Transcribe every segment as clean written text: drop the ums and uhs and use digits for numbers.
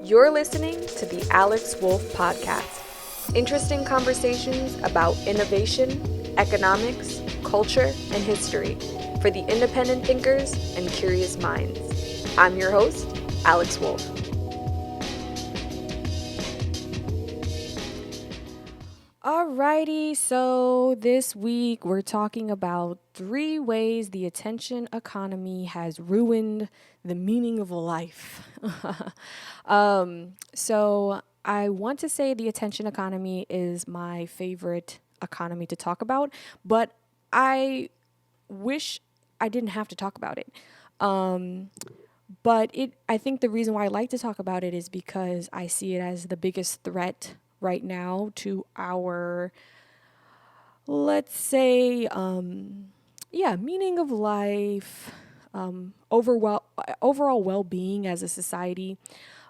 You're listening to the Alex Wolf Podcast. Interesting conversations about innovation, economics, culture, and history for the independent thinkers and curious minds. I'm your host, Alex Wolf. Alrighty, so this week we're talking about 3 ways the attention economy has ruined the meaning of life. So I want to say the attention economy is my favorite economy to talk about, but I wish I didn't have to talk about it. I think the reason why I like to talk about it is because I see it as the biggest threat right now to our, let's say, meaning of life, overall well-being as a society.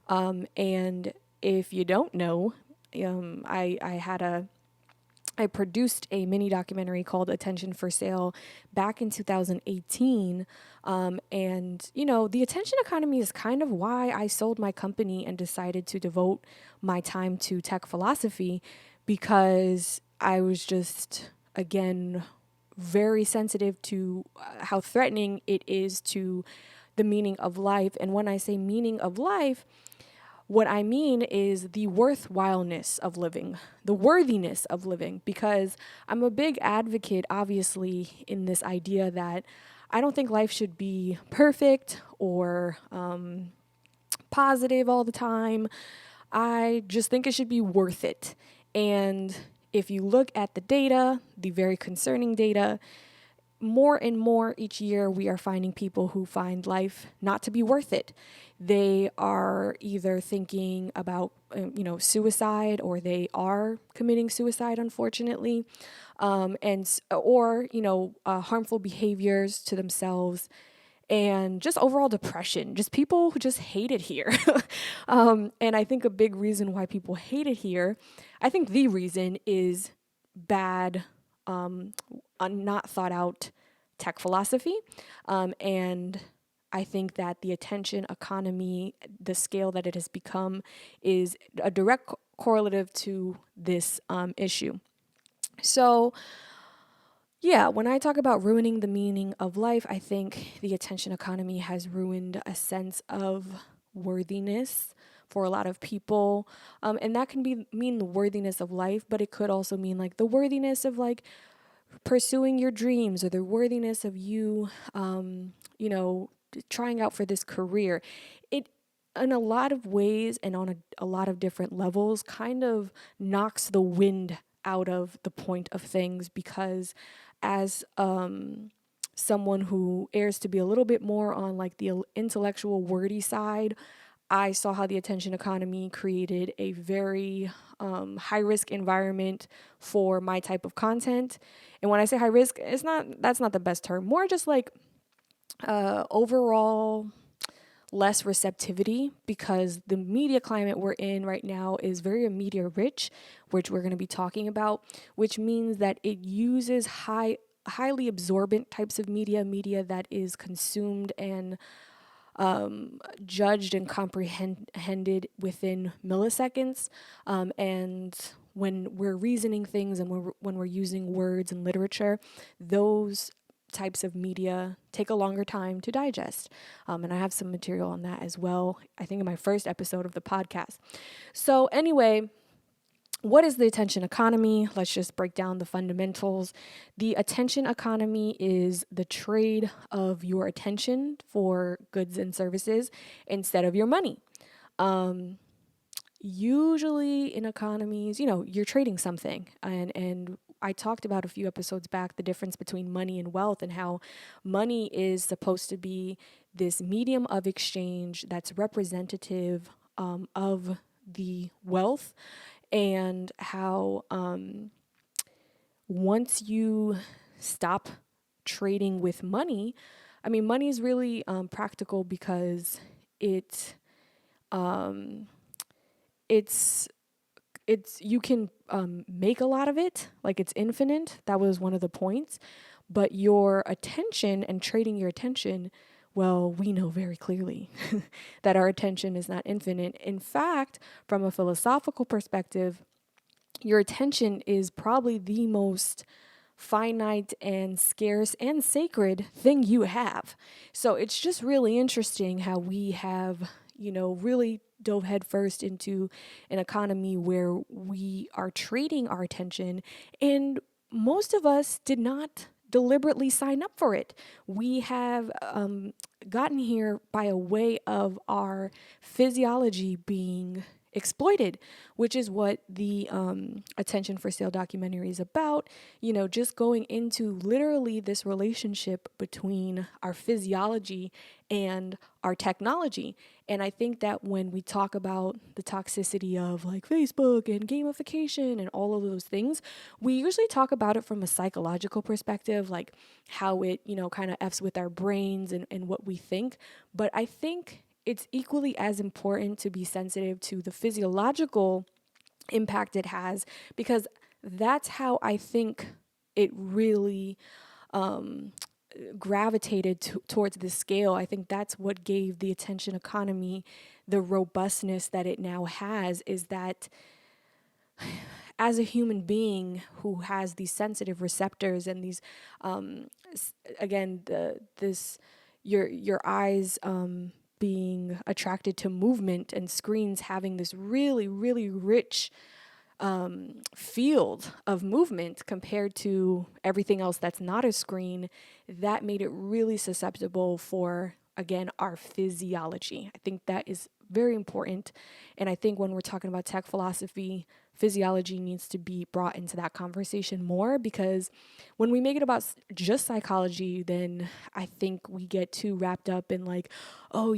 And if you don't know, I produced a mini documentary called Attention for Sale back in 2018. The attention economy is kind of why I sold my company and decided to devote my time to tech philosophy, because I was just, again, very sensitive to how threatening it is to the meaning of life. And when I say meaning of life, what I mean is the worthwhileness of living, the worthiness of living, because I'm a big advocate, obviously, in this idea that I don't think life should be perfect or positive all the time. I just think it should be worth it. And if you look at the data, the very concerning data, more and more each year, we are finding people who find life not to be worth it. They are either thinking about, suicide, or they are committing suicide, unfortunately, harmful behaviors to themselves, and just overall depression. Just people who just hate it here. And I think a big reason why people hate it here, I think the reason is bad, not thought out tech philosophy. And I think that the attention economy, the scale that it has become, is a direct correlative to this issue. So, yeah, when I talk about ruining the meaning of life, I think the attention economy has ruined a sense of worthiness for a lot of people. And that can mean the worthiness of life, but it could also mean like the worthiness of like pursuing your dreams, or the worthiness of you, trying out for this career. It, in a lot of ways and on a lot of different levels, kind of knocks the wind out of the point of things, because as someone who airs to be a little bit more on like the intellectual wordy side, I saw how the attention economy created a very high risk environment for my type of content. And when I say high risk, that's not the best term. More just like overall less receptivity, because the media climate we're in right now is very media rich, which we're going to be talking about, which means that it uses highly absorbent types of media that is consumed and judged and comprehended within milliseconds. And when we're reasoning things, and when we're using words and literature, those types of media take a longer time to digest. And I have some material on that as well, I think in my first episode of the podcast. So anyway, what is the attention economy? Let's just break down the fundamentals. The attention economy is the trade of your attention for goods and services instead of your money. Usually in economies, you're trading something. And I talked about a few episodes back the difference between money and wealth, and how money is supposed to be this medium of exchange that's representative of the wealth, and how once you stop trading with money, I mean, money is really practical, because it's you can make a lot of it, like it's infinite. That was one of the points. But your attention, and trading your attention Well, we know very clearly that our attention is not infinite. In fact, from a philosophical perspective, your attention is probably the most finite and scarce and sacred thing you have. So it's just really interesting how we have, really dove headfirst into an economy where we are trading our attention, and most of us did not deliberately sign up for it. We have gotten here by a way of our physiology being exploited, which is what the Attention for Sale documentary is about. Just going into literally this relationship between our physiology and our technology. And I think that when we talk about the toxicity of like Facebook and gamification and all of those things, we usually talk about it from a psychological perspective, like how it, kind of F's with our brains and what we think. But I think it's equally as important to be sensitive to the physiological impact it has, because that's how I think it really gravitated towards this scale. I think that's what gave the attention economy the robustness that it now has, is that as a human being who has these sensitive receptors and these, again, your eyes being attracted to movement, and screens having this really, really rich field of movement compared to everything else that's not a screen, that made it really susceptible for, again, our physiology. I think that is very important. And I think when we're talking about tech philosophy, physiology needs to be brought into that conversation more, because when we make it about just psychology, then I think we get too wrapped up in like, oh,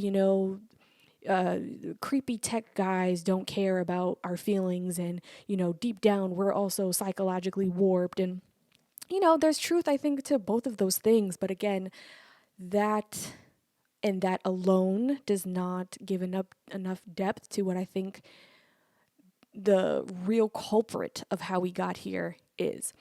creepy tech guys don't care about our feelings, and deep down we're also psychologically warped. And there's truth, I think, to both of those things, but again, that alone does not give enough depth to what I think the real culprit of how we got here is.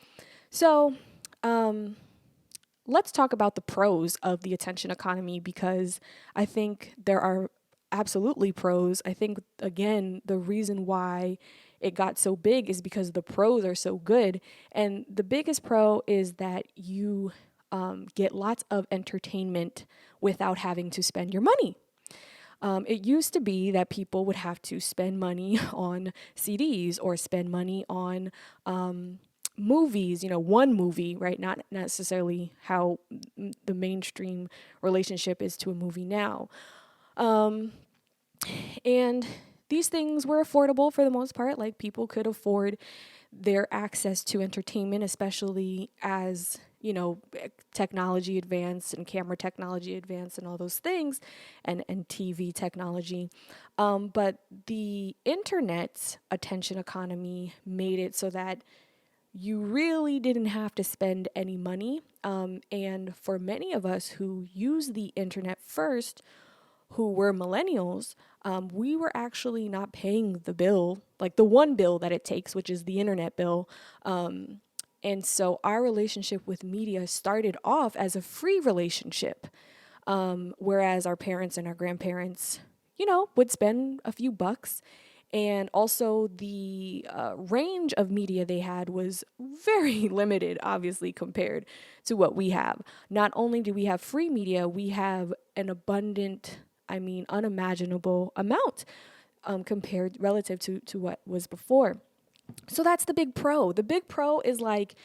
So let's talk about the pros of the attention economy, because I think there are absolutely pros. I think, again, the reason why it got so big is because the pros are so good. And the biggest pro is that you get lots of entertainment without having to spend your money. It used to be that people would have to spend money on CDs or spend money on movies, one movie, right? Not necessarily how the mainstream relationship is to a movie now. And these things were affordable for the most part. Like, people could afford their access to entertainment, especially as, technology advanced and camera technology advanced and all those things, and TV technology. But the internet's attention economy made it so that you really didn't have to spend any money. And for many of us who use the internet first, who were millennials, we were actually not paying the bill, like the one bill that it takes, which is the internet bill. And so our relationship with media started off as a free relationship, whereas our parents and our grandparents, would spend a few bucks. And also the range of media they had was very limited, obviously, compared to what we have. Not only do we have free media, we have an abundant, unimaginable amount compared relative to what was before. So that's the big pro. The big pro is like,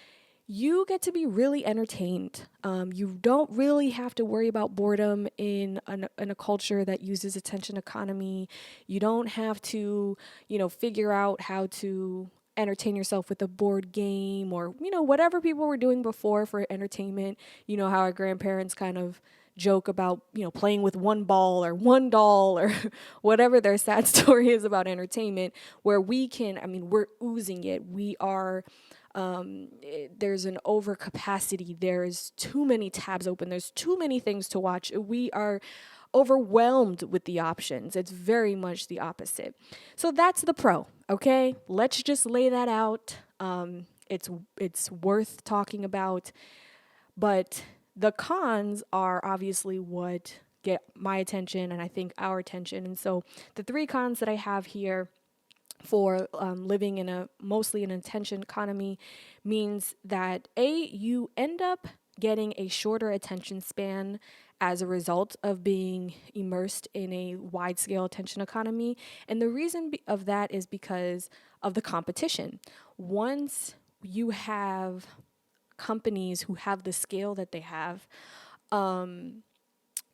you get to be really entertained. You don't really have to worry about boredom in a culture that uses attention economy. You don't have to, figure out how to entertain yourself with a board game or, whatever people were doing before for entertainment. How our grandparents kind of joke about, playing with one ball or one doll or whatever their sad story is about entertainment, where we're oozing it. We are, there's an overcapacity. There's too many tabs open. There's too many things to watch. We are overwhelmed with the options. It's very much the opposite. So that's the pro, okay? Let's just lay that out. It's worth talking about. But the cons are obviously what get my attention and I think our attention. And so the three cons that I have here for living in a mostly an attention economy means that you end up getting a shorter attention span as a result of being immersed in a wide scale attention economy. And the reason of that is because of the competition. Once you have companies who have the scale that they have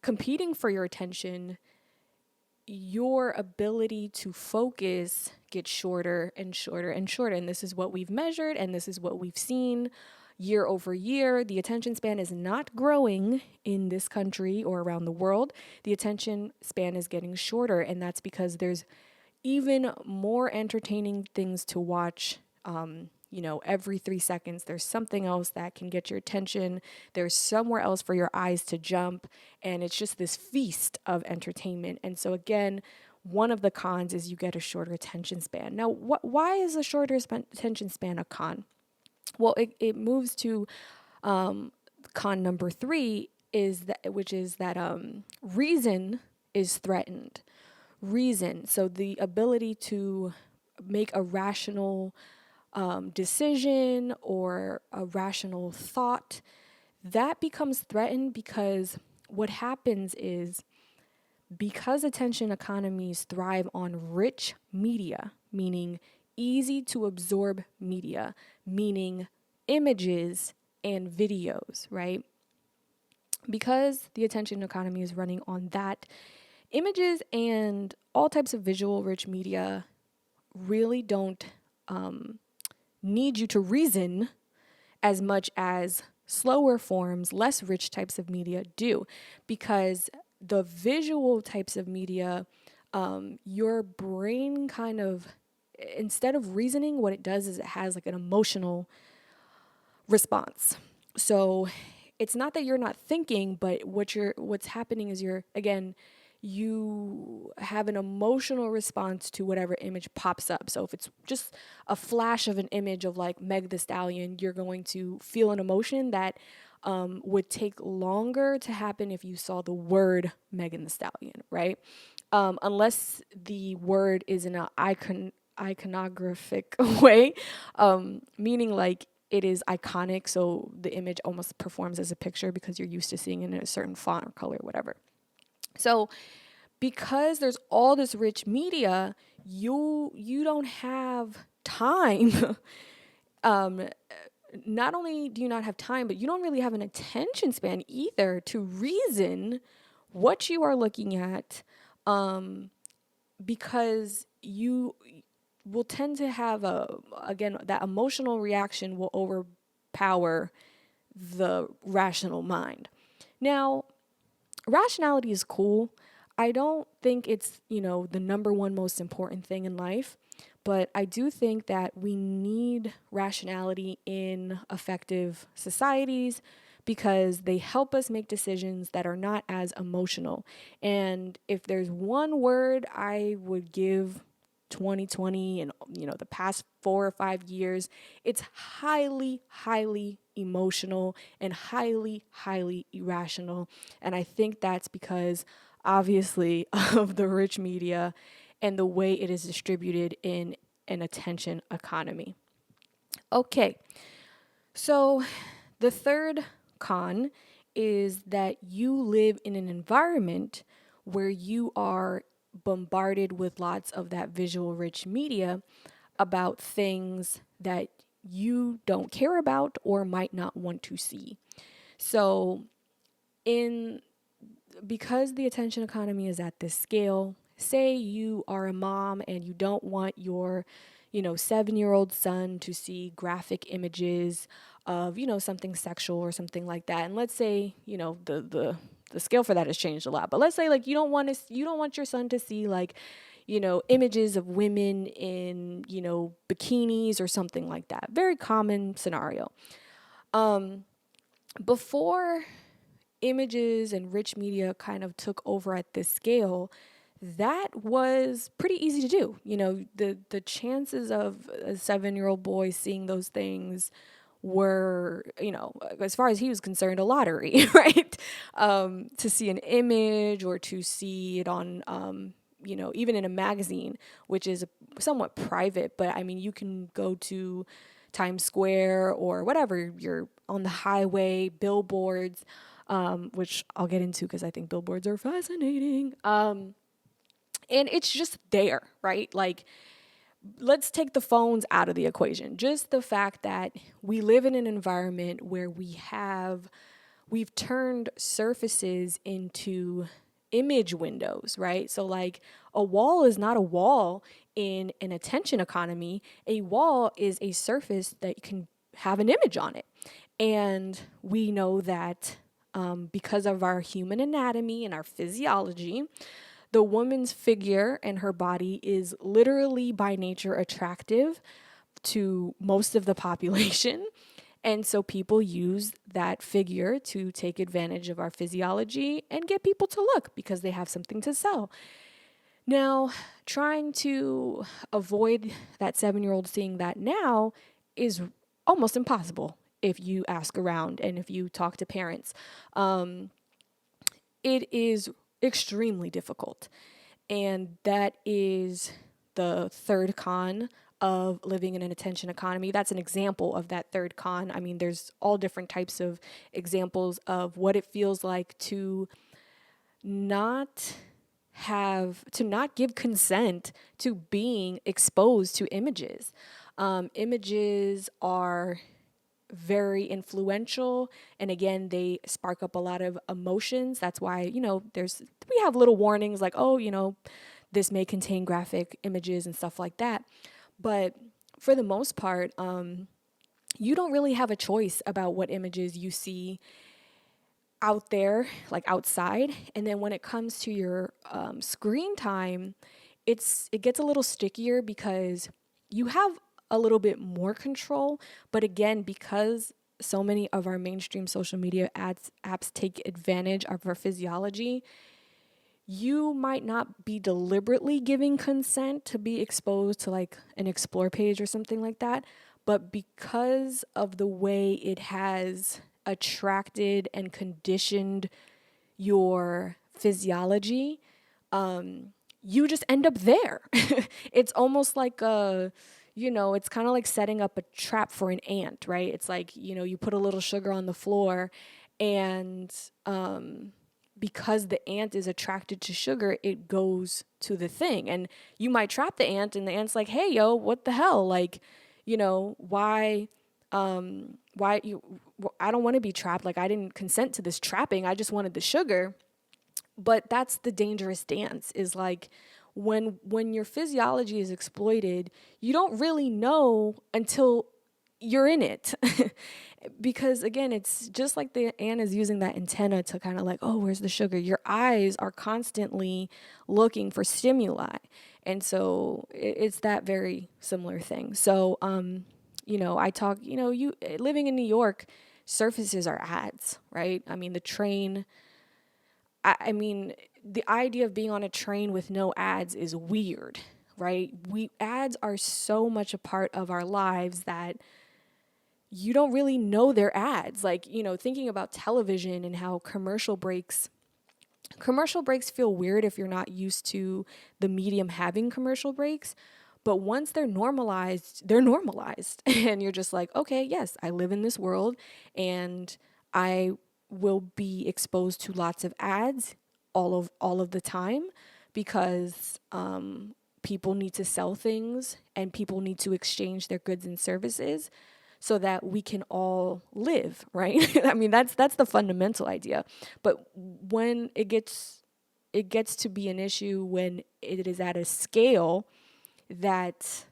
competing for your attention, your ability to focus gets shorter and shorter and shorter. And this is what we've measured, and this is what we've seen year over year. The attention span is not growing in this country or around the world. The attention span is getting shorter, and that's because there's even more entertaining things to watch. Every 3 seconds, there's something else that can get your attention. There's somewhere else for your eyes to jump. And it's just this feast of entertainment. And so, again, one of the cons is you get a shorter attention span. Now, why is a shorter attention span a con? Well, it moves to con number 3, which is that reason is threatened. Reason, so the ability to make a rational decision or a rational thought, that becomes threatened because what happens is, because attention economies thrive on rich media, meaning easy to absorb media, meaning images and videos, right? Because the attention economy is running on that, images and all types of visual rich media really don't need you to reason as much as slower forms, less rich types of media do, because the visual types of media, your brain kind of, instead of reasoning, what it does is it has like an emotional response. So it's not that you're not thinking, but what's happening is you have an emotional response to whatever image pops up. So if it's just a flash of an image of like Meg Thee Stallion, you're going to feel an emotion that would take longer to happen if you saw the word Megan Thee Stallion, right? Unless the word is in an iconographic way, meaning like it is iconic, so the image almost performs as a picture because you're used to seeing it in a certain font or color, whatever. So because there's all this rich media, you don't have time. Not only do you not have time, but you don't really have an attention span either to reason what you are looking at, because you will tend to have that emotional reaction will overpower the rational mind. Now, rationality is cool. I don't think it's, the number one most important thing in life, but I do think that we need rationality in effective societies because they help us make decisions that are not as emotional. And if there's one word I would give 2020 and the past 4 or 5 years, it's highly, highly emotional and highly, highly irrational. And I think that's because obviously of the rich media and the way it is distributed in an attention economy. Okay, so the third con is that you live in an environment where you are bombarded with lots of that visual rich media about things that you don't care about or might not want to see. So because the attention economy is at this scale, say you are a mom and you don't want your 7-year-old son to see graphic images of something sexual or something like that. And let's say the scale for that has changed a lot, but let's say like you don't want your son to see like images of women in bikinis or something like that. Very common scenario. Before images and rich media kind of took over at this scale, that was pretty easy to do. The chances of a 7-year-old boy seeing those things were, as far as he was concerned, a lottery, right? To see an image or to see it on, even in a magazine, which is somewhat private, but I mean, you can go to Times Square or whatever, you're on the highway, billboards, which I'll get into because I think billboards are fascinating. And it's just there, right? Like, let's take the phones out of the equation. Just the fact that we live in an environment where we've turned surfaces into image windows, right? So like a wall is not a wall in an attention economy. A wall is a surface that can have an image on it. And we know that because of our human anatomy and our physiology, the woman's figure and her body is literally by nature attractive to most of the population. And so people use that figure to take advantage of our physiology and get people to look because they have something to sell. Now, trying to avoid that 7-year-old seeing that now is almost impossible if you ask around and if you talk to parents. It is extremely difficult. And that is the third con of living in an attention economy. That's an example of that third con. I mean, there's all different types of examples of what it feels like to not give consent to being exposed to images. Images are very influential, and again, they spark up a lot of emotions. That's why we have little warnings like, this may contain graphic images and stuff like that. But for the most part, you don't really have a choice about what images you see out there, like outside. And then when it comes to your screen time, it gets a little stickier because you have a little bit more control. But again, because so many of our mainstream social media apps take advantage of our physiology, you might not be deliberately giving consent to be exposed to like an explore page or something like that. But because of the way it has attracted and conditioned your physiology, you just end up there. It's almost like it's kind of like setting up a trap for an ant, right? It's like, you put a little sugar on the floor and because the ant is attracted to sugar, it goes to the thing. And you might trap the ant and the ant's like, hey, yo, what the hell? Like, why I don't want to be trapped. Like, I didn't consent to this trapping. I just wanted the sugar. But that's the dangerous dance, is like when your physiology is exploited, you don't really know until you're in it. Because again, it's just like the ant is using that antenna to kind of like, oh, where's the sugar? Your eyes are constantly looking for stimuli. And so it's that very similar thing. So, I talk, you living in New York, surfaces are ads, right? I mean, the train, I mean, the idea of being on a train with no ads is weird, right? Ads are so much a part of our lives that you don't really know they're ads. Like, thinking about television and how commercial breaks feel weird if you're not used to the medium having commercial breaks. But once they're normalized. And you're just like, okay, yes, I live in this world and I will be exposed to lots of ads all of the time because people need to sell things and people need to exchange their goods and services so that we can all live, right? I mean, that's the fundamental idea. But when it gets to be an issue when it is at a scale that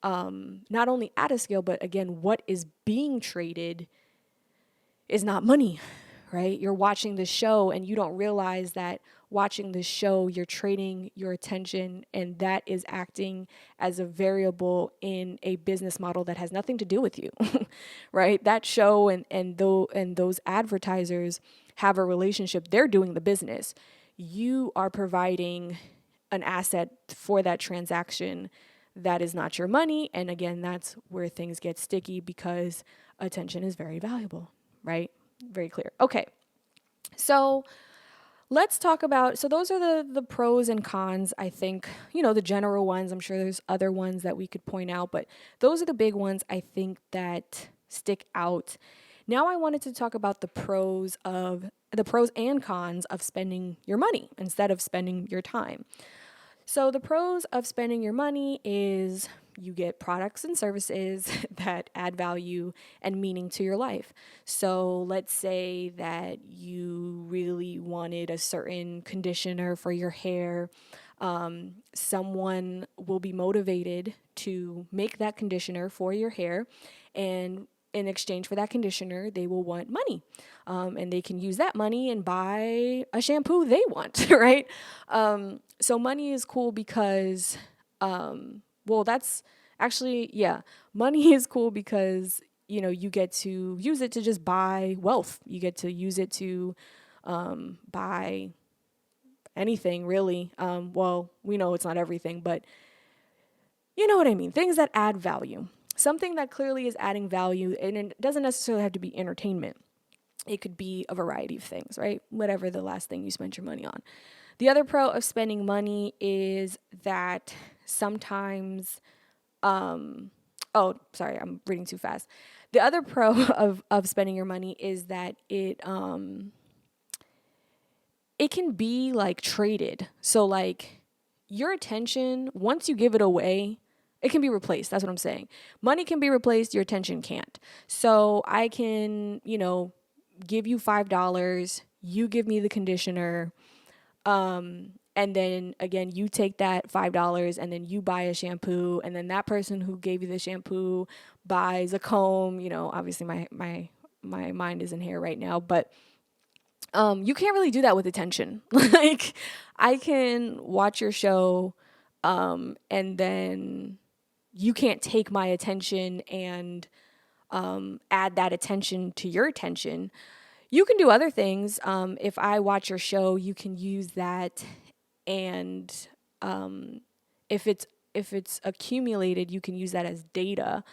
not only at a scale, but again, what is being traded is not money, right? You're watching the show and you don't realize that watching the show, you're trading your attention, and that is acting as a variable in a business model that has nothing to do with you, right? That show and those advertisers have a relationship. They're doing the business. You are providing an asset for that transaction that is not your money. And again, that's where things get sticky because attention is very valuable, right? Very clear. Okay. So let's talk about, so those are the pros and cons, I think, the general ones. I'm sure there's other ones that we could point out, but those are the big ones I think that stick out. Now I wanted to talk about the pros and cons of spending your money instead of spending your time. So the pros of spending your money is you get products and services that add value and meaning to your life. So let's say that you really wanted a certain conditioner for your hair. Someone will be motivated to make that conditioner for your hair, and in exchange for that conditioner, they will want money. And they can use that money and buy a shampoo they want, right? So money is cool because, that's actually, yeah, money is cool because, you get to use it to just buy wealth. You get to use it to buy anything, really. We know it's not everything, but you know what I mean? Things that add value. Something that clearly is adding value, and it doesn't necessarily have to be entertainment. It could be a variety of things, right? Whatever the last thing you spent your money on. The other pro of spending money is that sometimes, sorry, I'm reading too fast. The other pro of spending your money is that it can be like traded. So like your attention, once you give it away, it can be replaced. That's what I'm saying. Money can be replaced, your attention can't. So I can, give you $5, you give me the conditioner, and then again, you take that $5 and then you buy a shampoo, and then that person who gave you the shampoo buys a comb. Obviously my mind isn't here right now, but you can't really do that with attention. Like I can watch your show, and then you can't take my attention and add that attention to your attention. You can do other things. If I watch your show, you can use that, and if it's accumulated, you can use that as data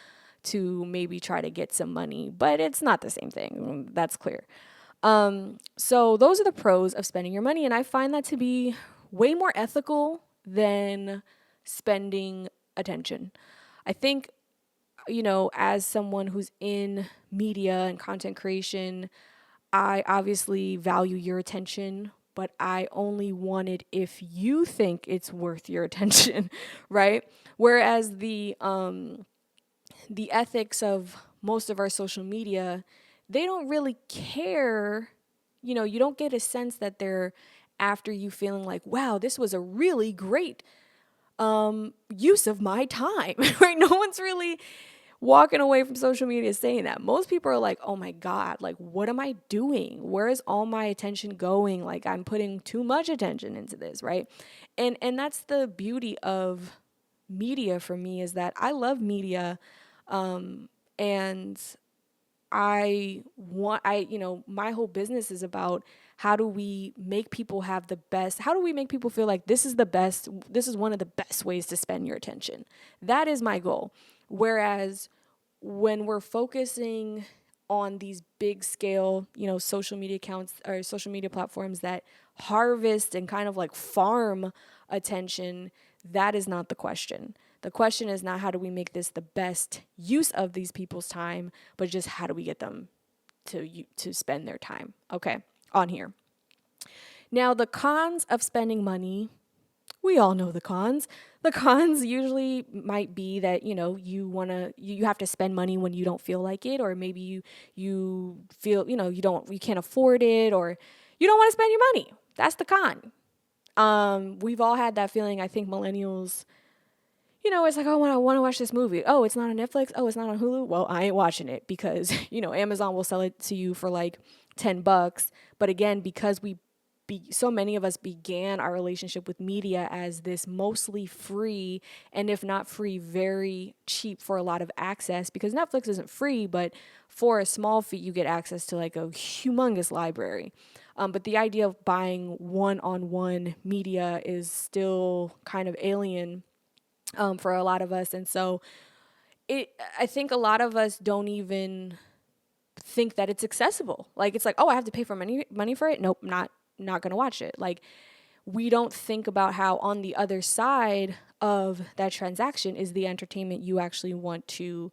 to maybe try to get some money. But it's not the same thing. That's clear. So those are the pros of spending your money, and I find that to be way more ethical than spending attention. I think, as someone who's in media and content creation, I obviously value your attention, but I only want it if you think it's worth your attention, right? Whereas the ethics of most of our social media, they don't really care. You don't get a sense that they're after you feeling like, wow, this was a really great use of my time, right? No one's really walking away from social media saying that. Most people are like, oh my God, like, what am I doing? Where is all my attention going? Like, I'm putting too much attention into this, right? And that's the beauty of media for me, is that I love media, and my whole business is about how do we make people have the best, how do we make people feel like this is one of the best ways to spend your attention. That is my goal. Whereas when we're focusing on these big scale, social media accounts or social media platforms that harvest and kind of like farm attention, that is not the question. The question is not how do we make this the best use of these people's time, but just how do we get them to spend their time, okay, on here. Now, the cons of spending money, we all know the cons. The cons usually might be that, you have to spend money when you don't feel like it, or maybe you feel, you can't afford it, or you don't want to spend your money. That's the con. We've all had that feeling. I think millennials, it's like, oh, I want to watch this movie. Oh, it's not on Netflix. Oh, it's not on Hulu. Well, I ain't watching it because, Amazon will sell it to you for like $10. But again, because so many of us began our relationship with media as this mostly free, and if not free, very cheap for a lot of access, because Netflix isn't free, but for a small fee, you get access to like a humongous library. But the idea of buying one-on-one media is still kind of alien for a lot of us. And so I think a lot of us don't even think that it's accessible. Like, it's like, oh, I have to pay for money for it. Nope, not gonna watch it. Like, we don't think about how on the other side of that transaction is the entertainment you actually want to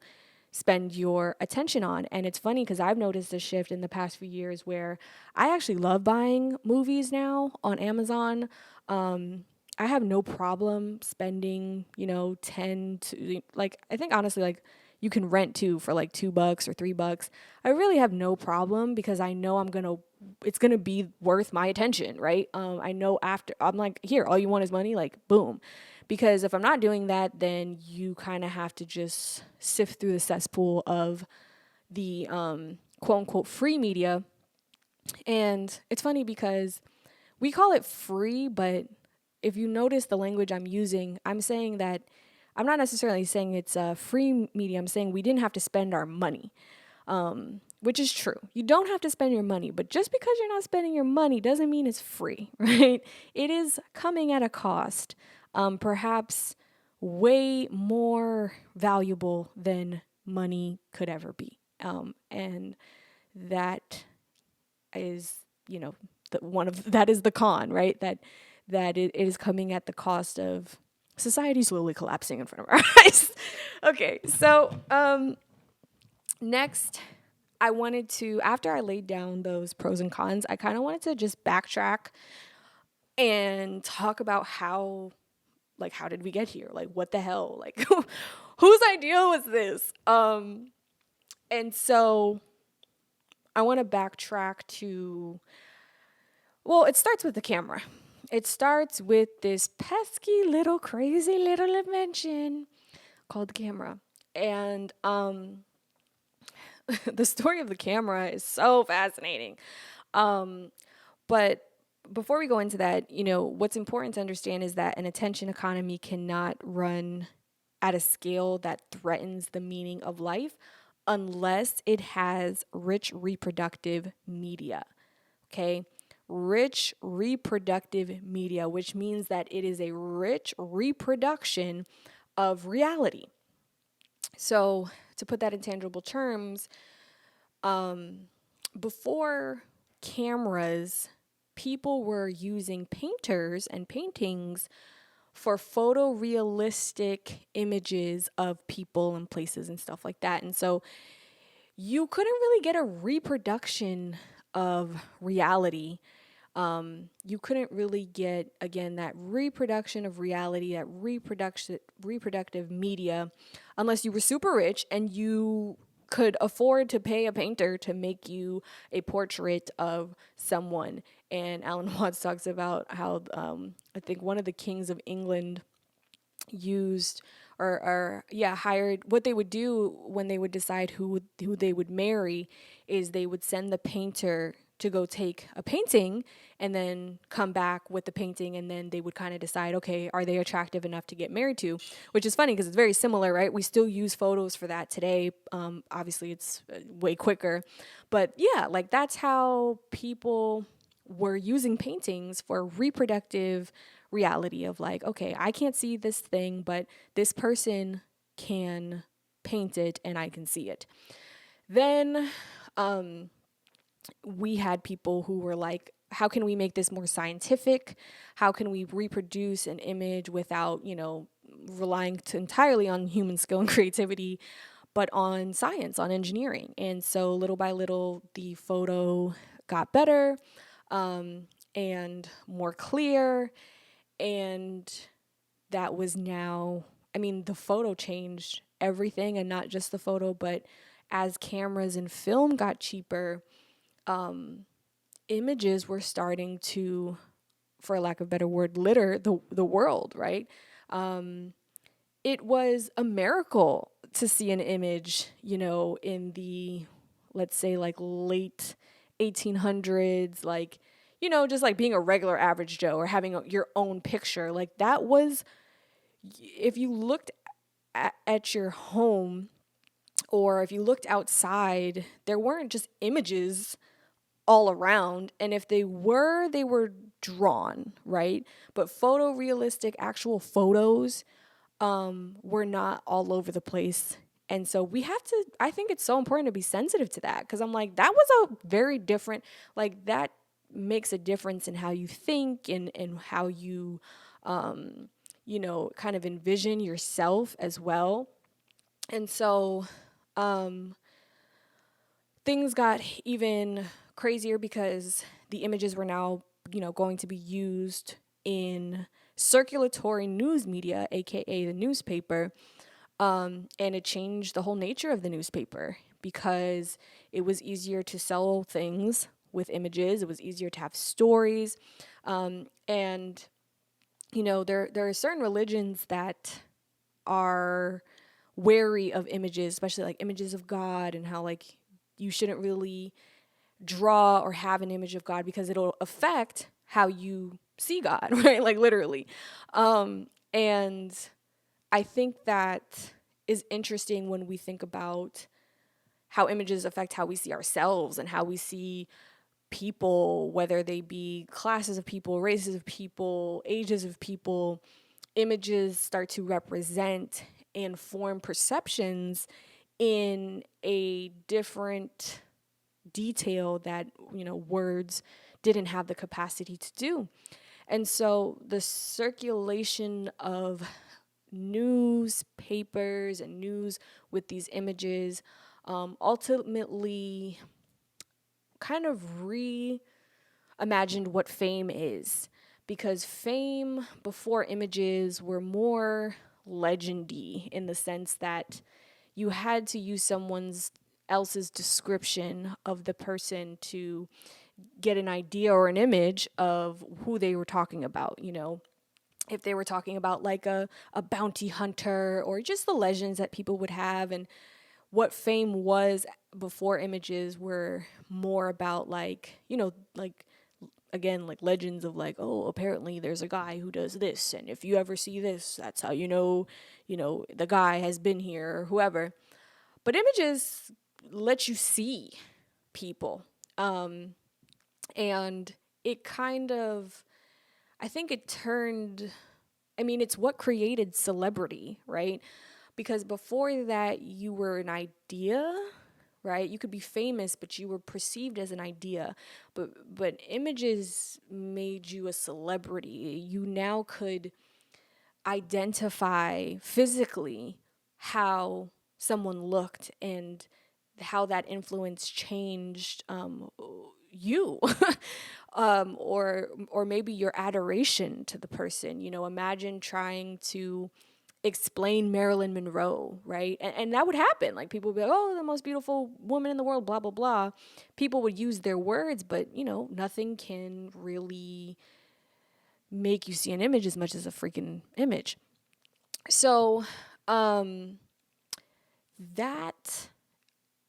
spend your attention on. And it's funny because I've noticed a shift in the past few years where I actually love buying movies now on Amazon. I have no problem spending, 10 to, like, I think honestly, like, you can rent two for like $2 or $3. I really have no problem because I know it's gonna be worth my attention, right? I know after I'm like, here, all you want is money, like, boom. Because if I'm not doing that, then you kind of have to just sift through the cesspool of the quote unquote free media. And it's funny because we call it free, but if you notice the language I'm using, I'm saying that I'm not necessarily saying it's a free media. I'm saying we didn't have to spend our money, which is true. You don't have to spend your money, but just because you're not spending your money doesn't mean it's free, right? It is coming at a cost, perhaps way more valuable than money could ever be. And that is, that is the con, right? That it is coming at the cost of society slowly collapsing in front of our eyes. Okay, so next, I wanted to, after I laid down those pros and cons, I kind of wanted to just backtrack and talk about how did we get here? Like, what the hell? Like, whose idea was this? And so I want to backtrack to, well, it starts with the camera. It starts with this pesky little crazy little invention called the camera. And the story of the camera is so fascinating. But before we go into that, what's important to understand is that an attention economy cannot run at a scale that threatens the meaning of life unless it has rich reproductive media. Okay? Rich reproductive media, which means that it is a rich reproduction of reality. So, to put that in tangible terms, before cameras, people were using painters and paintings for photorealistic images of people and places and stuff like that. And so you couldn't really get a reproduction of reality. You couldn't really get, again, that reproduction of reality, that reproductive media, unless you were super rich and you could afford to pay a painter to make you a portrait of someone. And Alan Watts talks about how I think one of the kings of England used or hired, what they would do when they would decide who they would marry is they would send the painter to go take a painting and then come back with the painting, and then they would kind of decide, okay, are they attractive enough to get married to? Which is funny because it's very similar, right? We still use photos for that today. Obviously it's way quicker, but yeah, like, that's how people were using paintings for reproductive reality of, like, okay, I can't see this thing, but this person can paint it and I can see it. Then we had people who were like, how can we make this more scientific? How can we reproduce an image without, relying entirely on human skill and creativity, but on science, on engineering? And so little by little, the photo got better and more clear. And that was now, the photo changed everything, and not just the photo, but as cameras and film got cheaper, images were starting to, for lack of a better word, litter the world, right? It was a miracle to see an image, in the, let's say, like, late 1800s, like, just like being a regular average Joe or having your own picture. Like, that was, if you looked at your home or if you looked outside, there weren't just images all around. And if they were drawn, right? But photorealistic actual photos were not all over the place And so we have to, I think it's so important to be sensitive to that, because I'm like, that was a very different, like, that makes a difference in how you think and how you, kind of envision yourself as well. And so things got even crazier because the images were now, going to be used in circulatory news media, aka the newspaper. And it changed the whole nature of the newspaper because it was easier to sell things with images. It was easier to have stories. And, there are certain religions that are wary of images, especially like images of God, and how like you shouldn't really draw or have an image of God because it'll affect how you see God, right? Like literally. And I think that is interesting when we think about how images affect how we see ourselves and how we see people, whether they be classes of people, races of people, ages of people. Images start to represent and form perceptions in a different detail that, words didn't have the capacity to do. And so the circulation of newspapers and news with these images ultimately kind of reimagined what fame is, because fame before images were more legendy in the sense that you had to use someone's else's description of the person to get an idea or an image of who they were talking about, if they were talking about like a bounty hunter or just the legends that people would have. And what fame was before images were more about like, like again, like legends of like, oh, apparently there's a guy who does this, and if you ever see this, that's how the guy has been here or whoever. But images let you see people. And it kind of, I think it turned, it's what created celebrity, right? Because before that, you were an idea, right? You could be famous, but you were perceived as an idea. But images made you a celebrity. You now could identify physically how someone looked and how that influence changed you. Or maybe your adoration to the person. Imagine trying to explain Marilyn Monroe, right? And that would happen. Like people would be like, oh, the most beautiful woman in the world, blah, blah, blah. People would use their words, but nothing can really make you see an image as much as a freaking image. So that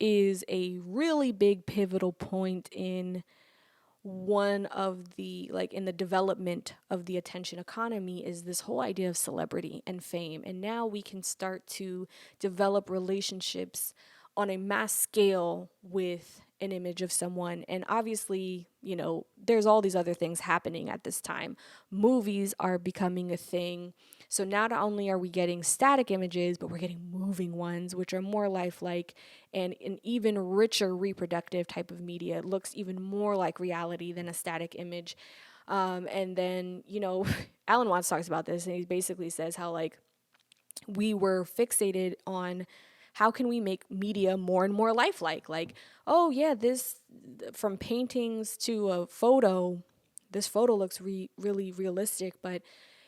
is a really big pivotal point in one of the, like, in the development of the attention economy, is this whole idea of celebrity and fame. And now we can start to develop relationships on a mass scale with an image of someone. And obviously, there's all these other things happening at this time. Movies are becoming a thing. So now not only are we getting static images, but we're getting moving ones, which are more lifelike and an even richer reproductive type of media. It looks even more like reality than a static image. And then, Alan Watts talks about this, and he basically says how, like, we were fixated on how can we make media more and more lifelike. Like, oh yeah, this, from paintings to a photo, this photo looks really realistic, but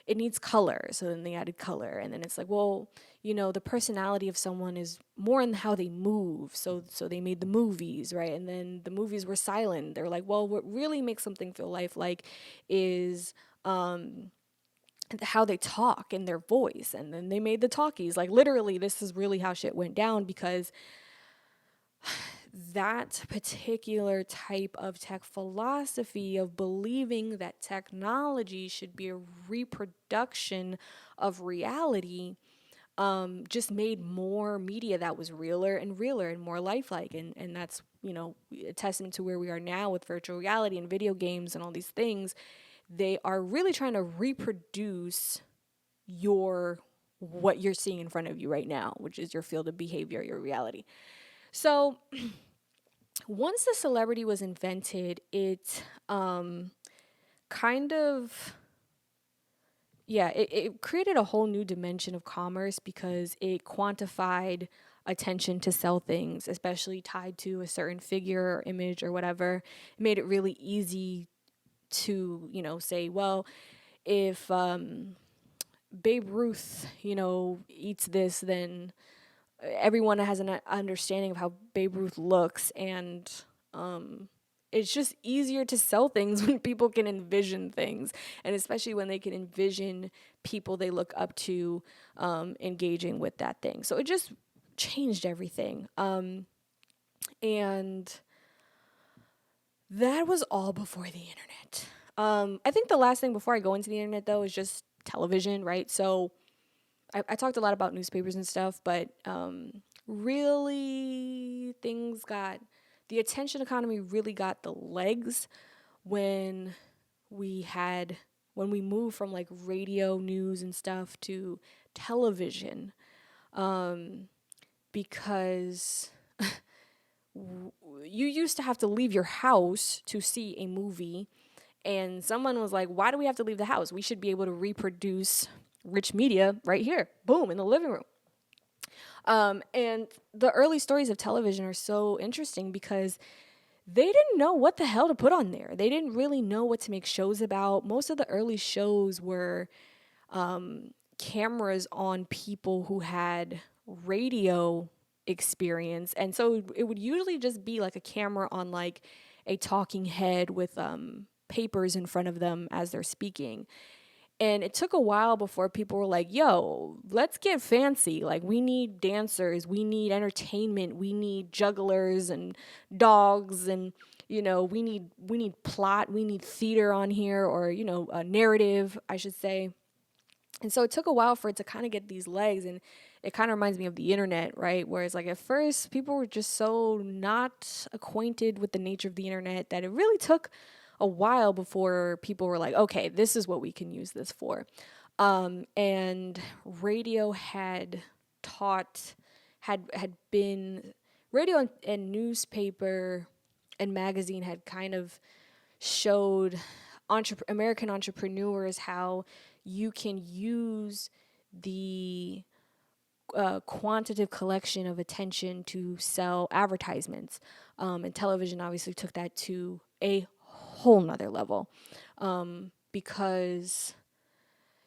it needs color. So then they added color, and then it's like, well, the personality of someone is more in how they move. So they made the movies, right? And then the movies were silent. They're like, well, what really makes something feel lifelike is how they talk and their voice. And then they made the talkies. Like literally, this is really how shit went down, because that particular type of tech philosophy of believing that technology should be a reproduction of reality just made more media that was realer and more lifelike. And that's, a testament to where we are now with virtual reality and video games and all these things. They are really trying to reproduce your what you're seeing in front of you right now, which is your field of behavior, your reality. So once the celebrity was invented, it kind of, yeah, it created a whole new dimension of commerce because it quantified attention to sell things, especially tied to a certain figure or image or whatever. It made it really easy to, say, well, if Babe Ruth, eats this, then everyone has an understanding of how Babe Ruth looks, and it's just easier to sell things when people can envision things, and especially when they can envision people they look up to engaging with that thing. So it just changed everything. And that was all before the internet. I think the last thing before I go into the internet, though, is just television, right? So I talked a lot about newspapers and stuff, but really the attention economy really got the legs when when we moved from like radio news and stuff to television, because you used to have to leave your house to see a movie, and someone was like, why do we have to leave the house? We should be able to reproduce rich media right here, boom, in the living room. And the early stories of television are so interesting because they didn't know what the hell to put on there. They didn't really know what to make shows about. Most of the early shows were cameras on people who had radio experience. And so it would usually just be like a camera on like a talking head with papers in front of them as they're speaking. And it took a while before people were like, yo, let's get fancy. Like, we need dancers, we need entertainment, we need jugglers and dogs, and, we need plot, we need theater on here, or, a narrative, I should say. And so it took a while for it to kind of get these legs. And it kind of reminds me of the internet, right? Whereas, like, at first, people were just so not acquainted with the nature of the internet that it really took a while before people were like, okay, this is what we can use this for. And radio had been, radio and newspaper and magazine had kind of showed American entrepreneurs how you can use the quantitative collection of attention to sell advertisements. And television obviously took that to a whole nother level, because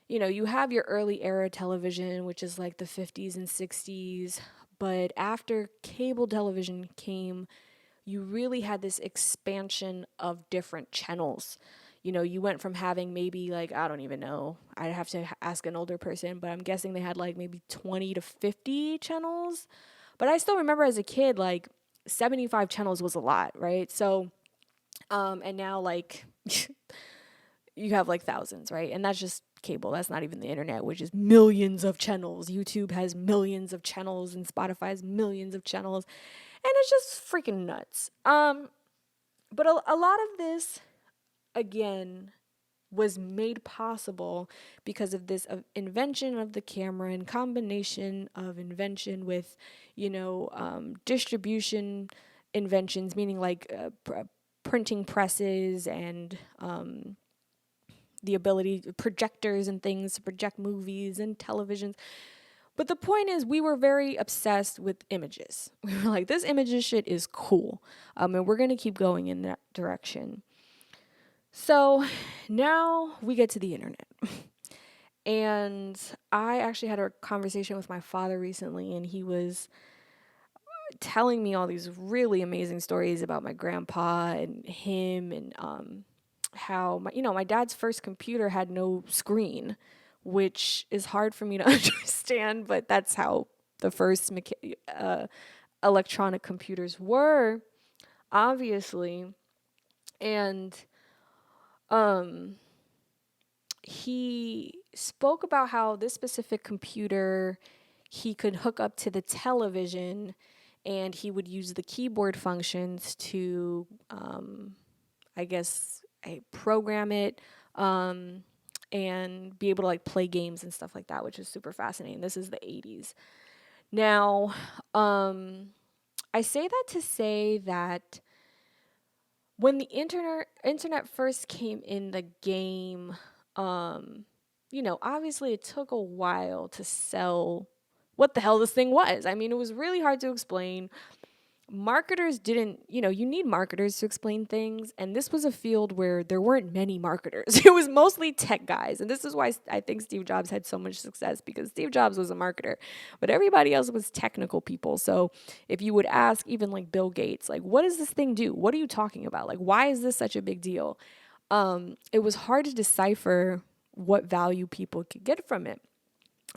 you have your early era television, which is like the 50s and 60s, but after cable television came, you really had this expansion of different channels. You went from having maybe, like, I don't even know, I'd have to ask an older person, but I'm guessing they had like maybe 20 to 50 channels. But I still remember as a kid, like 75 channels was a lot, right? So and now, like, you have like thousands, right? And that's just cable. That's not even the internet, which is millions of channels. YouTube has millions of channels, and Spotify has millions of channels. And it's just freaking nuts. But a lot of this, again, was made possible because of this invention of the camera, and combination of invention with, distribution inventions, meaning like printing presses and the ability, projectors and things to project movies and televisions. But the point is, we were very obsessed with images. We were like, this images shit is cool, and we're going to keep going in that direction. So now we get to the internet. And I actually had a conversation with my father recently, and he was telling me all these really amazing stories about my grandpa and him, and how my dad's first computer had no screen, which is hard for me to understand, but that's how the first electronic computers were, obviously. And he spoke about how this specific computer, he could hook up to the television, and he would use the keyboard functions to, I guess, program it, and be able to like play games and stuff like that, which is super fascinating. This is the 80s. Now, I say that to say that when the internet first came in the game, obviously it took a while to sell what the hell this thing was. I mean, it was really hard to explain. Marketers didn't, you need marketers to explain things. And this was a field where there weren't many marketers. It was mostly tech guys. And this is why I think Steve Jobs had so much success, because Steve Jobs was a marketer, but everybody else was technical people. So if you would ask even like Bill Gates, like, what does this thing do? What are you talking about? Like, why is this such a big deal? It was hard to decipher what value people could get from it.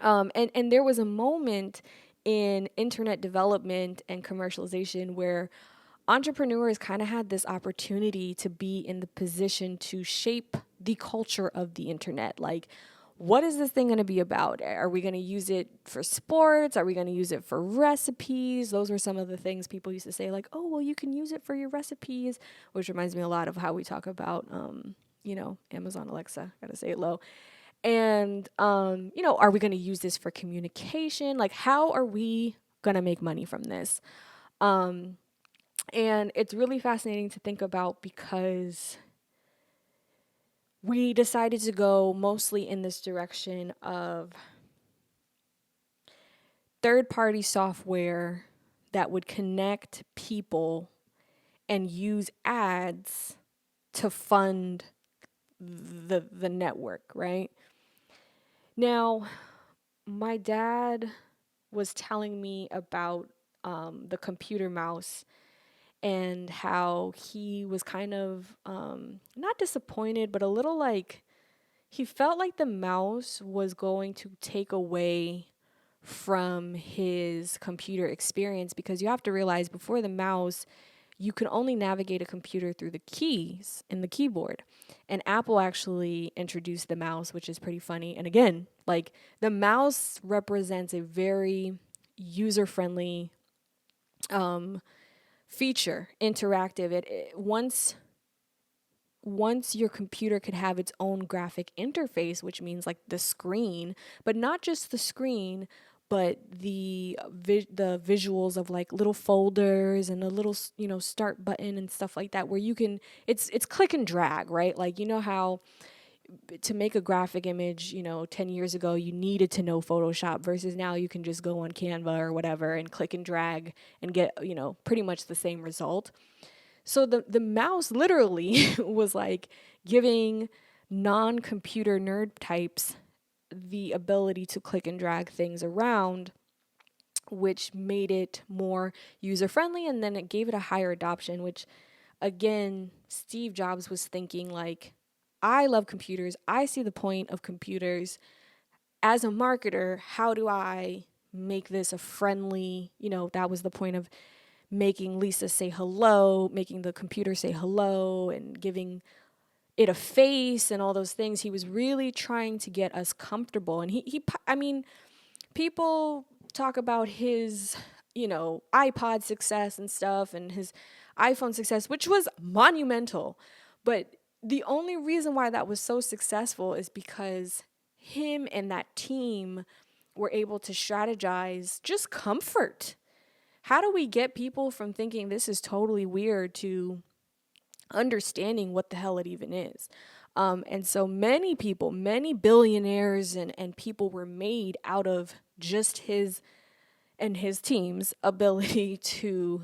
And there was a moment in internet development and commercialization where entrepreneurs kind of had this opportunity to be in the position to shape the culture of the internet. Like, what is this thing going to be about? Are we going to use it for sports? Are we going to use it for recipes? Those were some of the things people used to say, like, oh, well, you can use it for your recipes, which reminds me a lot of how we talk about, Amazon Alexa, gotta say it low. And, are we going to use this for communication? Like, how are we going to make money from this? And it's really fascinating to think about, because we decided to go mostly in this direction of third-party software that would connect people and use ads to fund the network, right? Now, my dad was telling me about the computer mouse, and how he was kind of not disappointed, but a little like he felt like the mouse was going to take away from his computer experience, because you have to realize, before the mouse, you can only navigate a computer through the keys in the keyboard. And Apple actually introduced the mouse, which is pretty funny. And again, like, the mouse represents a very user-friendly feature, interactive. Once your computer could have its own graphic interface, which means like the screen, but not just the screen, but the visuals of like little folders and a little start button and stuff like that, where you can it's click and drag, right? Like, how to make a graphic image, 10 years ago, you needed to know Photoshop, versus now you can just go on Canva or whatever and click and drag and get, pretty much the same result. So the mouse literally was like giving non-computer nerd types the ability to click and drag things around, which made it more user-friendly, and then it gave it a higher adoption, which, again, Steve Jobs was thinking like, I love computers. I see the point of computers. As a marketer, how do I make this a friendly, that was the point of making Lisa say hello, making the computer say hello, and giving it a face and all those things. He was really trying to get us comfortable. And people talk about his, iPod success and stuff, and his iPhone success, which was monumental. But the only reason why that was so successful is because him and that team were able to strategize just comfort. How do we get people from thinking this is totally weird to understanding what the hell it even is? And so many people, many billionaires and people were made out of just his and his team's ability to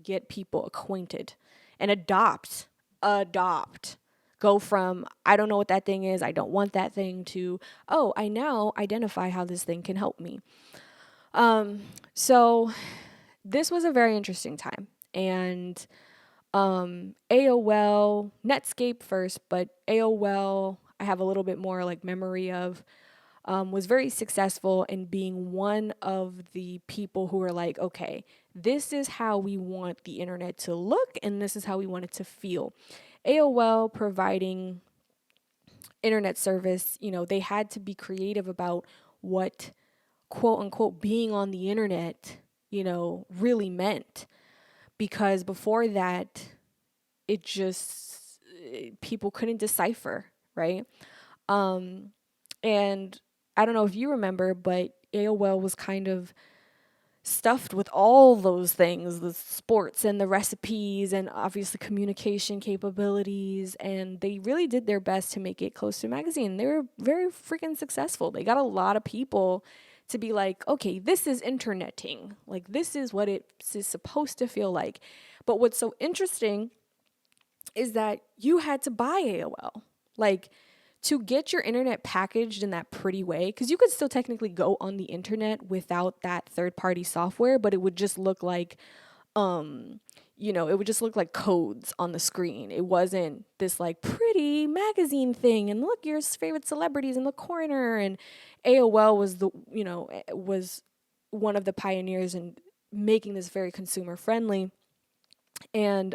get people acquainted and adopt. Go from, I don't know what that thing is, I don't want that thing, to, oh, I now identify how this thing can help me. So this was a very interesting time. And AOL, Netscape first, but AOL, I have a little bit more like memory of, was very successful in being one of the people who were like, okay, this is how we want the internet to look, and this is how we want it to feel. AOL providing internet service, they had to be creative about what, quote unquote, being on the internet, really meant. Because before that, people couldn't decipher, right? And I don't know if you remember, but AOL was kind of stuffed with all those things, the sports and the recipes and obviously communication capabilities, and they really did their best to make it close to a magazine. They were very freaking successful. They got a lot of people to be like, okay, this is interneting, like this is what it is supposed to feel like. But what's so interesting is that you had to buy AOL, like, to get your internet packaged in that pretty way, because you could still technically go on the internet without that third party software, but it would just look like, it would just look like codes on the screen. It wasn't this like pretty magazine thing and look, your favorite celebrities in the corner. And AOL was was one of the pioneers in making this very consumer friendly. And,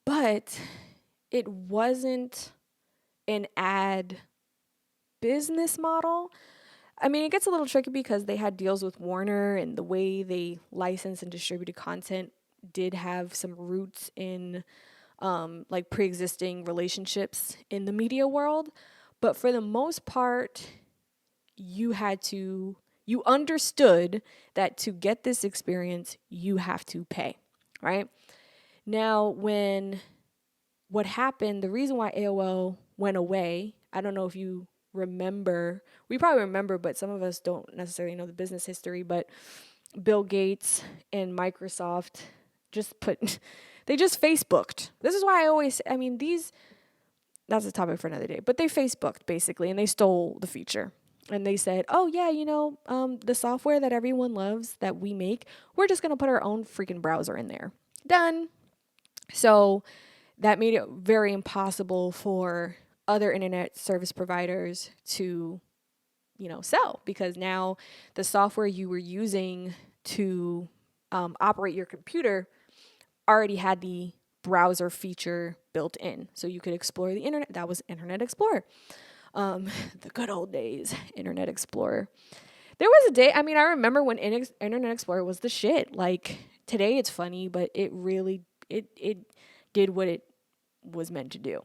but it wasn't an ad business model. I mean, it gets a little tricky because they had deals with Warner, and the way they licensed and distributed content did have some roots in like pre-existing relationships in the media world. But for the most part, you understood that to get this experience, you have to pay, right? Now, what happened, the reason why AOL went away, I don't know if you remember, we probably remember, but some of us don't necessarily know the business history, but Bill Gates and Microsoft they just Facebooked. This is why that's a topic for another day, but they Facebooked basically, and they stole the feature. And they said, oh yeah, the software that everyone loves that we make, we're just going to put our own freaking browser in there. Done. So that made it very impossible for other internet service providers to, sell, because now the software you were using to operate your computer already had the browser feature built in. So you could explore the internet. That was Internet Explorer. The good old days, Internet Explorer. There was a day, I remember when Internet Explorer was the shit. Like, today it's funny, but it really, it did what it was meant to do.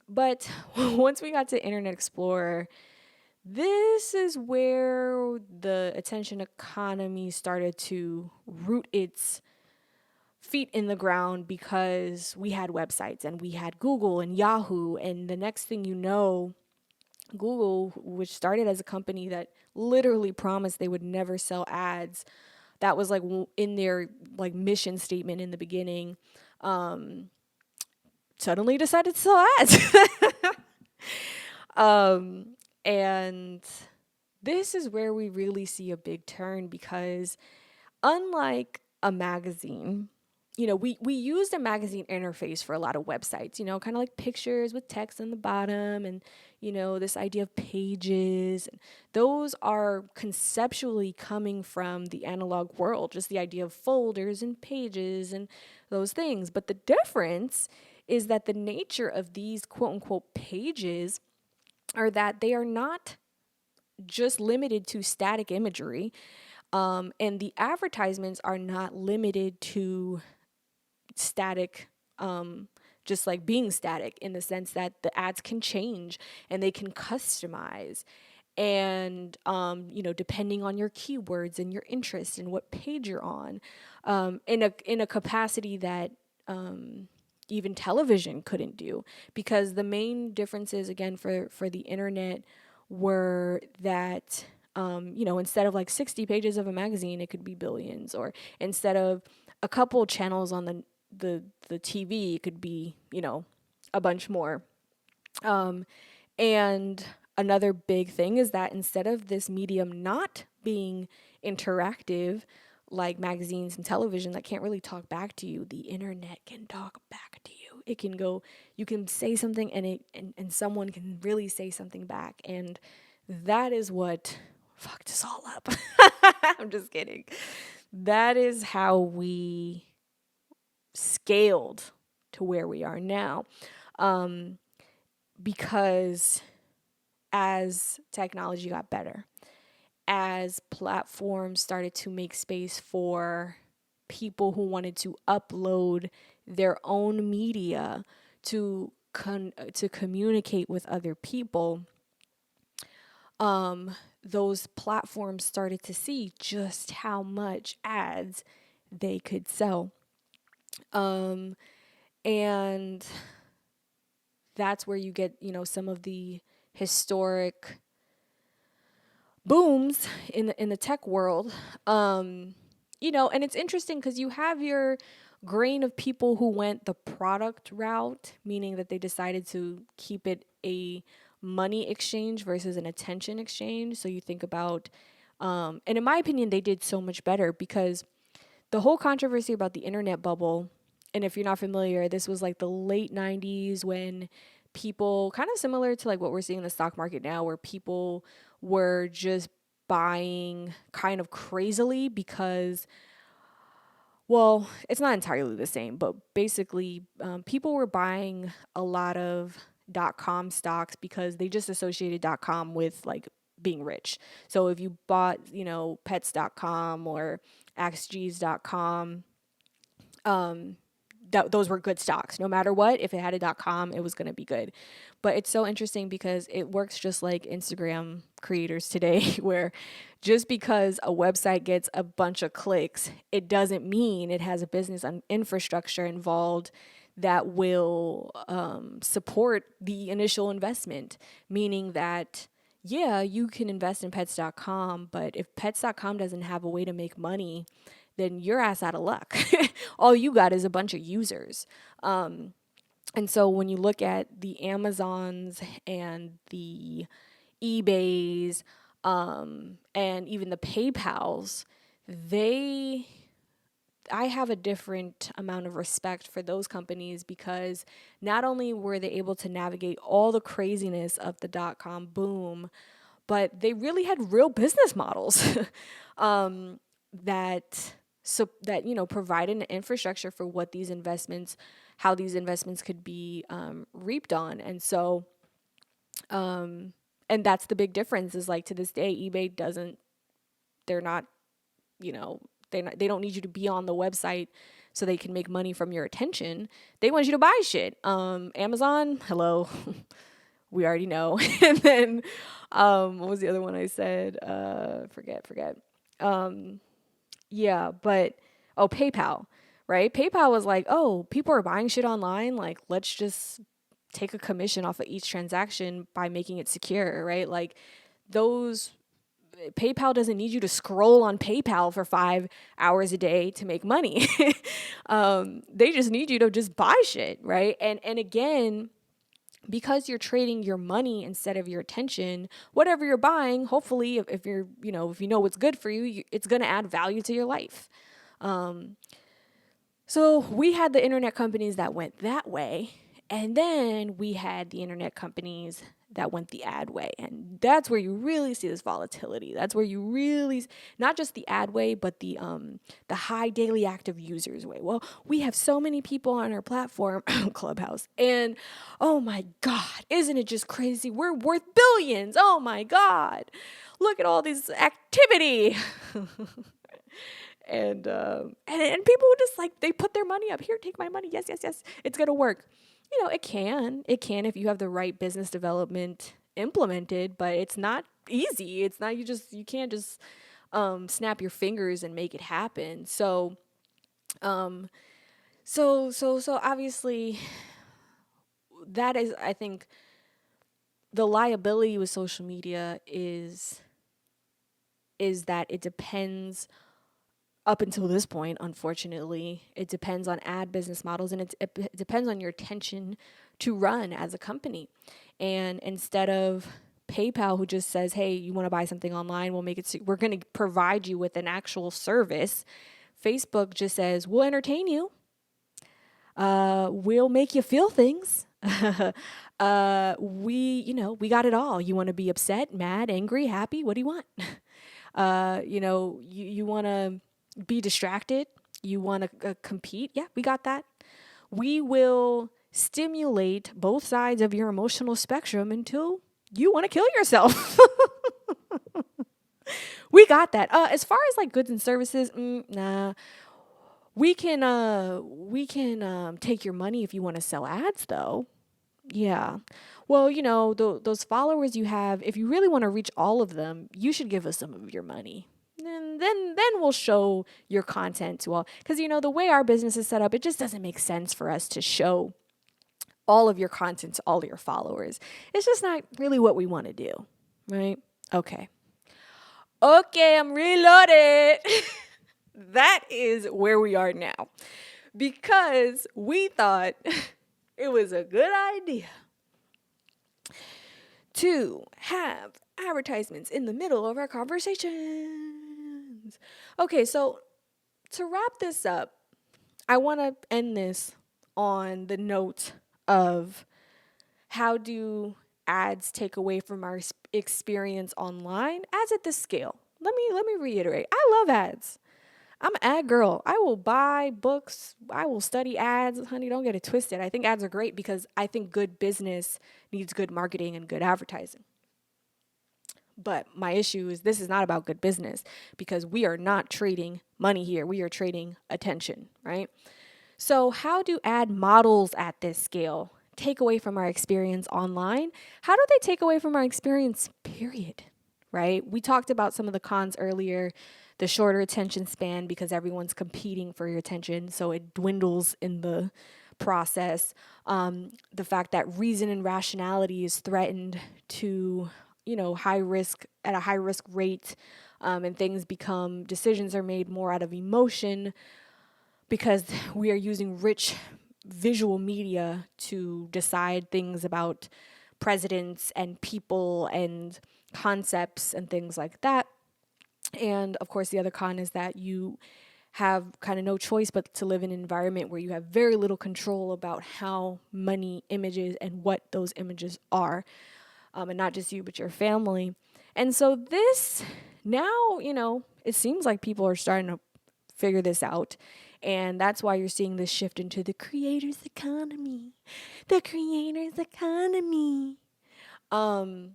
But once we got to Internet Explorer, this is where the attention economy started to root its feet in the ground, because we had websites and we had Google and Yahoo. And the next thing you know, Google, which started as a company that literally promised they would never sell ads, that was like in their like mission statement in the beginning, suddenly decided to sell ads. And this is where we really see a big turn, because unlike a magazine, we used a magazine interface for a lot of websites, kind of like pictures with text on the bottom, and, this idea of pages. Those are conceptually coming from the analog world, just the idea of folders and pages and those things. But the difference is that the nature of these quote unquote pages are that they are not just limited to static imagery. And the advertisements are not limited to static, just like being static, in the sense that the ads can change and they can customize. And, depending on your keywords and your interest and what page you're on, in a capacity that even television couldn't do. Because the main differences, again, for the internet were that, instead of like 60 pages of a magazine, it could be billions. Or instead of a couple channels on the TV, it could be, a bunch more. And another big thing is that instead of this medium not being interactive, like magazines and television that can't really talk back to you, the internet can talk back to you. It can go, you can say something and someone can really say something back. And that is what fucked us all up. I'm just kidding. That is how we scaled to where we are now. Because as technology got better, as platforms started to make space for people who wanted to upload their own media to to communicate with other people, those platforms started to see just how much ads they could sell. Um, and that's where you get, some of the historic booms in the tech world. And it's interesting because you have your grain of people who went the product route, meaning that they decided to keep it a money exchange versus an attention exchange. So you think about, and in my opinion, they did so much better because the whole controversy about the internet bubble, and if you're not familiar, this was like the late 90s when people, kind of similar to like what we're seeing in the stock market now, where people were just buying kind of crazily because, well, it's not entirely the same, but basically, people were buying a lot of .com stocks because they just associated .com with like being rich. So if you bought, pets.com or axgs.com, those were good stocks. No matter what, if it had a .com, it was going to be good. But it's so interesting because it works just like Instagram creators today, where just because a website gets a bunch of clicks, it doesn't mean it has a business infrastructure involved that will support the initial investment. Meaning that, yeah, you can invest in pets.com, but if pets.com doesn't have a way to make money, then you're ass out of luck. All you got is a bunch of users. And so when you look at the Amazons and the eBays, and even the PayPals, I have a different amount of respect for those companies because not only were they able to navigate all the craziness of the .com boom, but they really had real business models that provided an infrastructure for what these investments, how these investments could be reaped on. And so, and that's the big difference is like to this day, eBay they're not, they don't need you to be on the website so they can make money from your attention. They want you to buy shit. Amazon, hello. We already know. And then, what was the other one I said? Forget. PayPal, right? PayPal was like, oh, people are buying shit online. Like, let's just take a commission off of each transaction by making it secure, right? Like, PayPal doesn't need you to scroll on PayPal for 5 hours a day to make money. They just need you to just buy shit, right? And again, because you're trading your money instead of your attention, whatever you're buying, hopefully, if you know what's good for you, it's going to add value to your life. So we had the internet companies that went that way, and then we had the internet companies that went the ad way. And that's where you really see this volatility. That's where you really, not just the ad way, but the high daily active users way. Well, we have so many people on our platform, Clubhouse, and oh my God, isn't it just crazy? We're worth billions. Oh my God, look at all this activity. And people just like, they put their money up. Here, take my money. Yes. It's going to work. It can if you have the right business development implemented, but it's not easy. It's not, you can't just snap your fingers and make it happen. So obviously that is, I think, the liability with social media is that it depends. Up until this point, unfortunately, it depends on ad business models, and it depends on your attention to run as a company. And instead of PayPal, who just says, hey, you want to buy something online, we're going to provide you with an actual service. Facebook just says, we'll entertain you. We'll make you feel things. We got it all. You want to be upset, mad, angry, happy? What do you want? You want to be distracted, you want to compete, yeah, we got that. We will stimulate both sides of your emotional spectrum until you want to kill yourself. We got that. As far as like goods and services, nah. We can take your money if you want to sell ads, though. Yeah. Well, those followers you have, if you really want to reach all of them, you should give us some of your money. And then we'll show your content to all. Because, the way our business is set up, it just doesn't make sense for us to show all of your content to all of your followers. It's just not really what we want to do, right? Okay. Okay, I'm reloaded. That is where we are now. Because we thought it was a good idea to have advertisements in the middle of our conversations. Okay, so to wrap this up, I want to end this on the note of how do ads take away from our experience online? Ads at this scale. Let me reiterate. I love ads. I'm an ad girl. I will buy books. I will study ads. Honey, don't get it twisted. I think ads are great because I think good business needs good marketing and good advertising. But my issue is this is not about good business because we are not trading money here. We are trading attention, right? So how do ad models at this scale take away from our experience online? How do they take away from our experience, period? Right? We talked about some of the cons earlier, the shorter attention span because everyone's competing for your attention, so it dwindles in the process. The fact that reason and rationality is threatened to, high risk at a high risk rate, and decisions are made more out of emotion because we are using rich visual media to decide things about presidents and people and concepts and things like that. And of course, the other con is that you have kind of no choice but to live in an environment where you have very little control about how many images and what those images are, and not just you, but your family. And so this now, it seems like people are starting to figure this out. And that's why you're seeing this shift into the creator's economy. The creator's economy. I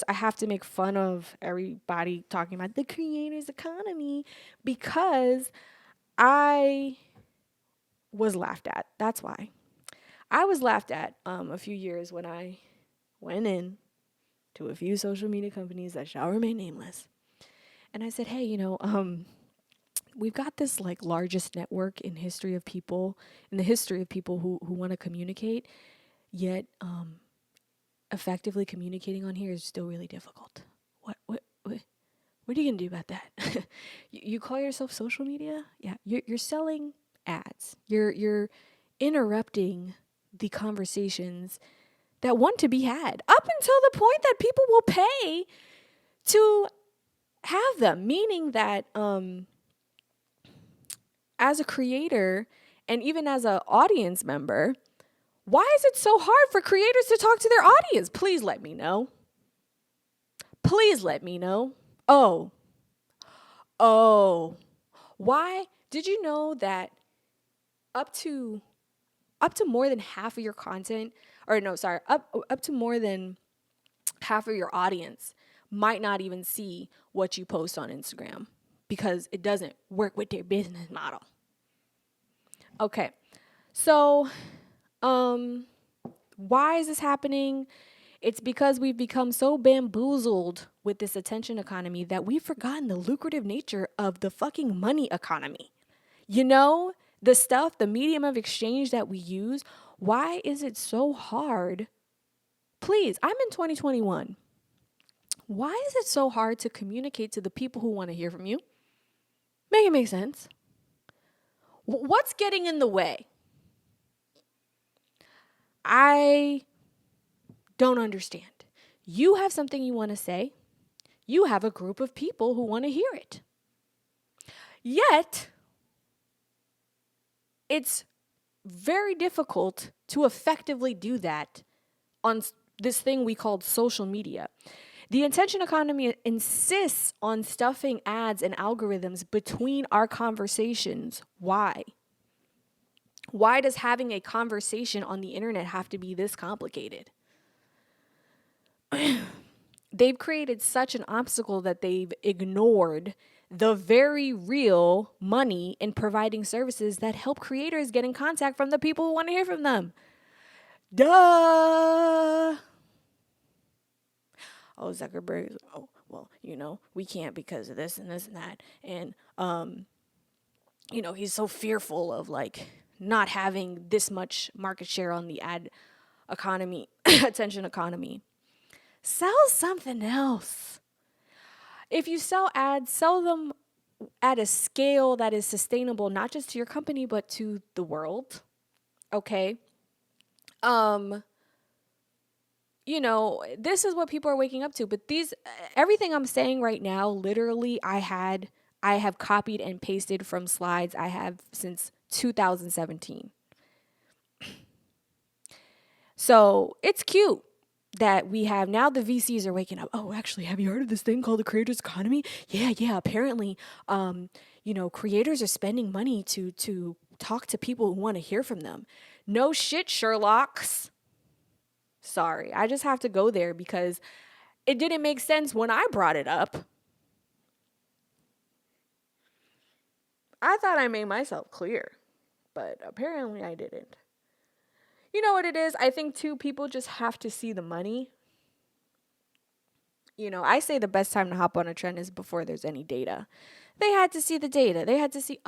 have to make fun of everybody talking about the creator's economy because I was laughed at. That's why. I was laughed at a few years when I went in to a few social media companies that shall remain nameless. And I said, hey, we've got this like largest network in the history of people who want to communicate, yet effectively communicating on here is still really difficult. What are you gonna do about that? You call yourself social media? Yeah, you're selling ads. You're interrupting the conversations that want to be had up until the point that people will pay to have them. Meaning that as a creator and even as an audience member, why is it so hard for creators to talk to their audience? Please let me know. Please let me know. Oh. Why? Did you know that up to more than half of your content, up to more than half of your audience might not even see what you post on Instagram because it doesn't work with their business model. Okay. So, why is this happening? It's because we've become so bamboozled with this attention economy that we've forgotten the lucrative nature of the fucking money economy. The stuff, the medium of exchange that we use, why is it so hard? Please, I'm in 2021. Why is it so hard to communicate to the people who want to hear from you? Make it make sense. What's getting in the way? I don't understand. You have something you want to say. You have a group of people who want to hear it. Yet, it's very difficult to effectively do that on this thing we call social media. The attention economy insists on stuffing ads and algorithms between our conversations. Why? Why does having a conversation on the internet have to be this complicated? they've created such an obstacle that they've ignored the very real money in providing services that help creators get in contact from the people who want to hear from them. Duh. Oh, Zuckerberg. Oh, well, we can't because of this and this and that. And, he's so fearful of not having this much market share on the ad economy, attention economy. Sell something else. If you sell ads, sell them at a scale that is sustainable, not just to your company, but to the world. Okay. This is what people are waking up to, but everything I'm saying right now, literally I have copied and pasted from slides I have since 2017. So it's cute that we have now the VCs are waking up. Oh, actually, have you heard of this thing called the creators economy? Yeah. Apparently, creators are spending money to talk to people who want to hear from them. No shit, Sherlocks. Sorry, I just have to go there because it didn't make sense when I brought it up. I thought I made myself clear, but apparently I didn't. You know what it is? I think, too, people just have to see the money. I say the best time to hop on a trend is before there's any data. They had to see the data. They had to see,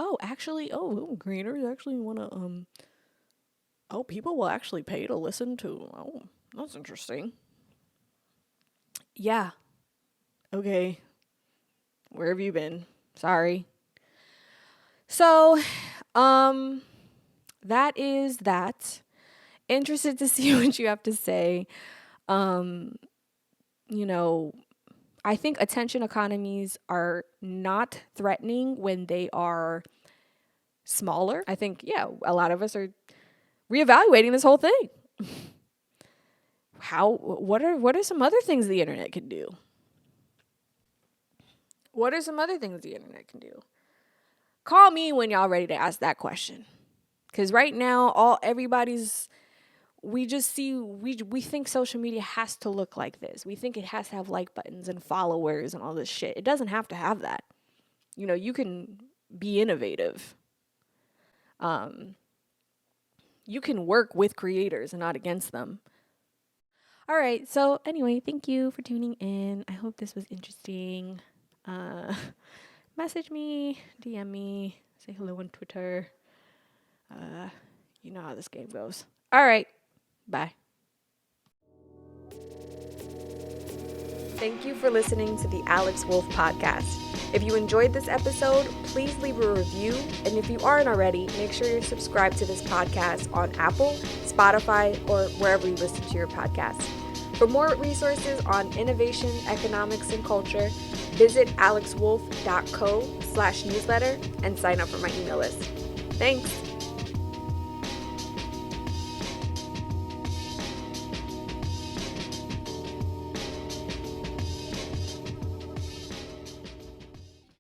creators actually want to, people will actually pay to listen to, that's interesting. Yeah. Okay. Where have you been? Sorry. So, that is that. Interested to see what you have to say. I think attention economies are not threatening when they are smaller. I think, a lot of us are reevaluating this whole thing. What are some other things the internet can do? What are some other things the internet can do? Call me when y'all ready to ask that question. Because right now, we think social media has to look like this. We think it has to have like buttons and followers and all this shit. It doesn't have to have that. You can be innovative. You can work with creators and not against them. All right. So anyway, thank you for tuning in. I hope this was interesting. Message me, DM me, say hello on Twitter. You know how this game goes. All right. Bye. Thank you for listening to the Alex Wolf Podcast. If you enjoyed this episode, please leave a review. And if you aren't already, make sure you're subscribed to this podcast on Apple, Spotify, or wherever you listen to your podcasts. For more resources on innovation, economics, and culture, visit alexwolf.co/newsletter and sign up for my email list. Thanks.